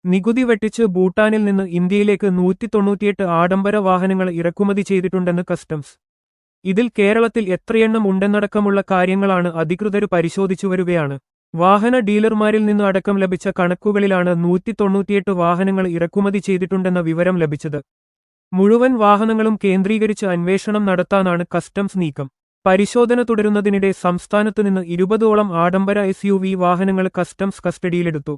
നികുതി വെട്ടിച്ച് ഭൂട്ടാനിൽ നിന്ന് ഇന്ത്യയിലേക്ക് 198 ആഡംബര വാഹനങ്ങൾ ഇറക്കുമതി ചെയ്തിട്ടുണ്ടെന്ന് കസ്റ്റംസ്. ഇതിൽ കേരളത്തിൽ എത്രയെണ്ണം ഉണ്ടെന്നടക്കമുള്ള കാര്യങ്ങളാണ് അധികൃതർ പരിശോധിച്ചുവരികയാണ്. വാഹന ഡീലർമാരിൽ നിന്ന് അടക്കം ലഭിച്ച കണക്കുകളിലാണ് 198 വാഹനങ്ങൾ ഇറക്കുമതി ചെയ്തിട്ടുണ്ടെന്ന വിവരം ലഭിച്ചത്. മുഴുവൻ വാഹനങ്ങളും കേന്ദ്രീകരിച്ച് അന്വേഷണം നടത്താനാണ് കസ്റ്റംസ് നീക്കം. പരിശോധന തുടരുന്നതിനിടെ സംസ്ഥാനത്തുനിന്ന് 20ഓളം ആഡംബര SUV വാഹനങ്ങൾ കസ്റ്റംസ് കസ്റ്റഡിയിലെടുത്തു.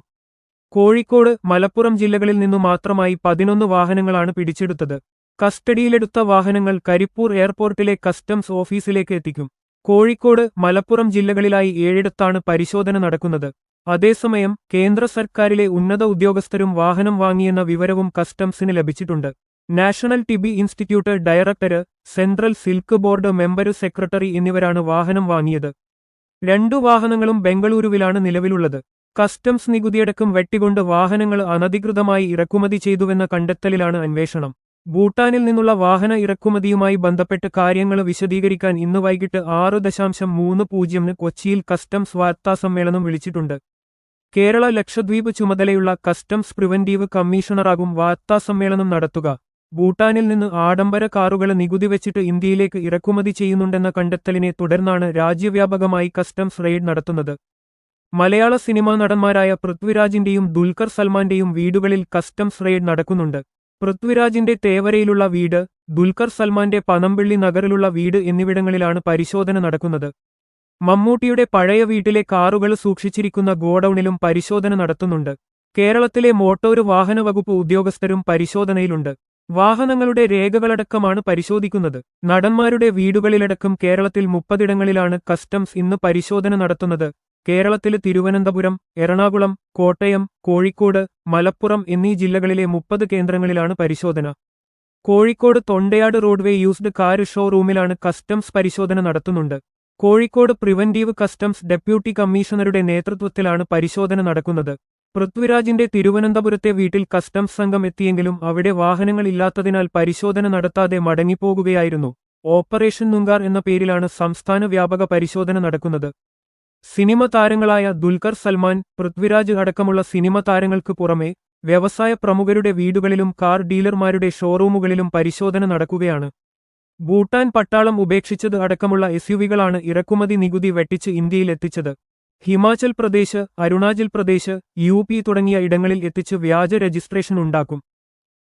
കോഴിക്കോട്, മലപ്പുറം ജില്ലകളിൽ നിന്നു മാത്രമായി 11 വാഹനങ്ങളാണ് പിടിച്ചെടുത്തത്. കസ്റ്റഡിയിലെടുത്ത വാഹനങ്ങൾ കരിപ്പൂർ എയർപോർട്ടിലെ കസ്റ്റംസ് ഓഫീസിലേക്ക് എത്തിക്കും. കോഴിക്കോട്, മലപ്പുറം ജില്ലകളിലായി 7ഇടത്താണ് പരിശോധന നടക്കുന്നത്. അതേസമയം കേന്ദ്ര സർക്കാരിലെ ഉന്നത ഉദ്യോഗസ്ഥരും വാഹനം വാങ്ങിയെന്ന വിവരവും കസ്റ്റംസിന് ലഭിച്ചിട്ടുണ്ട്. National TB institute director, central silk board member secretary എന്നിവരാണ് വാഹനം വാങ്ങിയത്. 2 വാഹനങ്ങളും ബംഗളൂരുവിലാണ് നിലവിലുള്ളത്. കസ്റ്റംസ് നികുതിയടക്കം വെട്ടിക്കൊണ്ട് വാഹനങ്ങൾ അനധികൃതമായി ഇറക്കുമതി ചെയ്തുവെന്ന കണ്ടെത്തലിലാണ് അന്വേഷണം. ഭൂട്ടാനിൽ നിന്നുള്ള വാഹന ഇറക്കുമതിയുമായി ബന്ധപ്പെട്ട് കാര്യങ്ങൾ വിശദീകരിക്കാൻ ഇന്ന് വൈകിട്ട് 6:30 കൊച്ചിയിൽ കസ്റ്റംസ് വാർത്താസമ്മേളനം വിളിച്ചിട്ടുണ്ട്. കേരള ലക്ഷദ്വീപ് ചുമതലയുള്ള കസ്റ്റംസ് പ്രിവന്റീവ് കമ്മീഷണറാകും വാർത്താസമ്മേളനം നടത്തുക. ഭൂട്ടാനിൽ നിന്ന് ആഡംബര കാറുകൾ നികുതി വെച്ചിട്ട് ഇന്ത്യയിലേക്ക് ഇറക്കുമതി ചെയ്യുന്നുണ്ടെന്ന കണ്ടെത്തലിനെ തുടർന്നാണ് രാജ്യവ്യാപകമായി കസ്റ്റംസ് റെയ്ഡ് നടത്തുന്നത്. മലയാള സിനിമാ നടന്മാരായ പൃഥ്വിരാജിന്റെയും ദുൽഖർ സൽമാന്റെയും വീടുകളിൽ കസ്റ്റംസ് റെയ്ഡ് നടക്കുന്നുണ്ട്. പൃഥ്വിരാജിന്റെ തേവരയിലുള്ള വീട്, ദുൽഖർ സൽമാന്റെ പനമ്പിള്ളി നഗറിലുള്ള വീട് എന്നിവിടങ്ങളിലാണ് പരിശോധന നടക്കുന്നത്. മമ്മൂട്ടിയുടെ പഴയ വീട്ടിലെ കാറുകൾ സൂക്ഷിച്ചിരിക്കുന്ന ഗോഡൌണിലും പരിശോധന നടത്തുന്നുണ്ട്. കേരളത്തിലെ മോട്ടോര് വാഹന വകുപ്പ് ഉദ്യോഗസ്ഥരും പരിശോധനയിലുണ്ട്. വാഹനങ്ങളുടെ രേഖകളടക്കമാണ് പരിശോധിക്കുന്നത്. നടന്മാരുടെ വീടുകളിലടക്കം കേരളത്തിൽ 30ഇടങ്ങളിലാണ് കസ്റ്റംസ് ഇന്ന് പരിശോധന നടത്തുന്നത്. കേരളത്തില് തിരുവനന്തപുരം, എറണാകുളം, കോട്ടയം, കോഴിക്കോട്, മലപ്പുറം എന്നീ ജില്ലകളിലെ 30 കേന്ദ്രങ്ങളിലാണ് പരിശോധന. Kozhikode Thondayad roadway used car ഷോറൂമിലാണ് കസ്റ്റംസ് പരിശോധന നടത്തുന്നുണ്ട്. കോഴിക്കോട് പ്രിവന്റീവ് കസ്റ്റംസ് ഡെപ്യൂട്ടി കമ്മീഷണറുടെ നേതൃത്വത്തിലാണ് പരിശോധന നടക്കുന്നത്. പൃഥ്വിരാജിന്റെ തിരുവനന്തപുരത്തെ വീട്ടിൽ കസ്റ്റംസ് സംഘം എത്തിയെങ്കിലും അവിടെ വാഹനങ്ങൾ ഇല്ലാത്തതിനാൽ പരിശോധന നടത്താതെ മടങ്ങിപ്പോകുകയായിരുന്നു. ഓപ്പറേഷൻ നുങ്കാർ എന്ന പേരിലാണ് സംസ്ഥാന വ്യാപക പരിശോധന നടക്കുന്നത്. സിനിമ താരങ്ങളായ ദുൽഖർ സൽമാൻ, പൃഥ്വിരാജ് അടക്കമുള്ള സിനിമ താരങ്ങൾക്ക് പുറമെ വ്യവസായ പ്രമുഖരുടെ വീടുകളിലും കാർ ഡീലർമാരുടെ ഷോറൂമുകളിലും പരിശോധന നടക്കുകയാണ്. ഭൂട്ടാൻ പട്ടാളം ഉപേക്ഷിച്ചത് അടക്കമുള്ള SUVകളാണ് ഇറക്കുമതി നികുതി വെട്ടിച്ച് ഇന്ത്യയിൽ എത്തിച്ചത്. ഹിമാചൽ പ്രദേശ്, അരുണാചൽ പ്രദേശ്, UP തുടങ്ങിയ ഇടങ്ങളിൽ എത്തിച്ച് വ്യാജ രജിസ്ട്രേഷൻ ഉണ്ടാക്കും.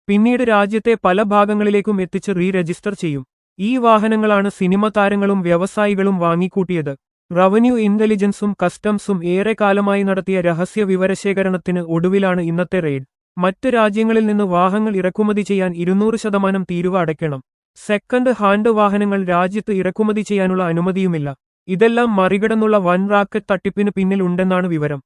പിന്നീട് രാജ്യത്തെ പല ഭാഗങ്ങളിലേക്കും എത്തിച്ച് രജിസ്റ്റർ ചെയ്യും. ഈ വാഹനങ്ങളാണ് സിനിമ താരങ്ങളും വ്യവസായികളും വാങ്ങിക്കൂട്ടിയത്. റവന്യൂ ഇന്റലിജൻസും കസ്റ്റംസും ഏറെക്കാലമായി നടത്തിയ രഹസ്യ വിവരശേഖരണത്തിന് ഒടുവിലാണ് ഇന്നത്തെ റെയ്ഡ്. മറ്റ് രാജ്യങ്ങളിൽ നിന്ന് വാഹനങ്ങൾ ഇറക്കുമതി ചെയ്യാൻ 200% തീരുവ അടയ്ക്കണം. സെക്കൻഡ് ഹാൻഡ് വാഹനങ്ങൾ രാജ്യത്ത് ഇറക്കുമതി ചെയ്യാനുള്ള അനുമതിയുമില്ല. ഇതെല്ലാം മറികടന്നുള്ള വൻ റാക്കറ്റ് തട്ടിപ്പിന് പിന്നിൽ ഉണ്ടെന്നാണ് വിവരം.